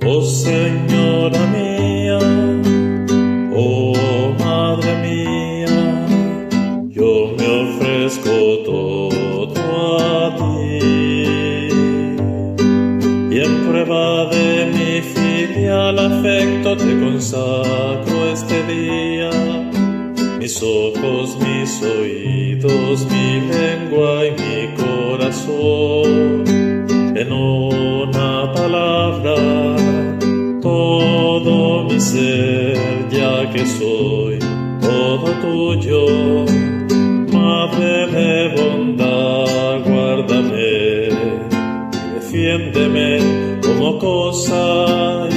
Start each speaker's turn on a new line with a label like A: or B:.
A: Oh Señora mía, oh Madre mía, yo me ofrezco todo a ti. Y en prueba de mi filial afecto te consagro este día, mis ojos, mis oídos, mi lengua y mi corazón. En una palabra, todo mi ser, ya que soy todo tuyo. Madre de bondad, guárdame, defiéndeme como cosa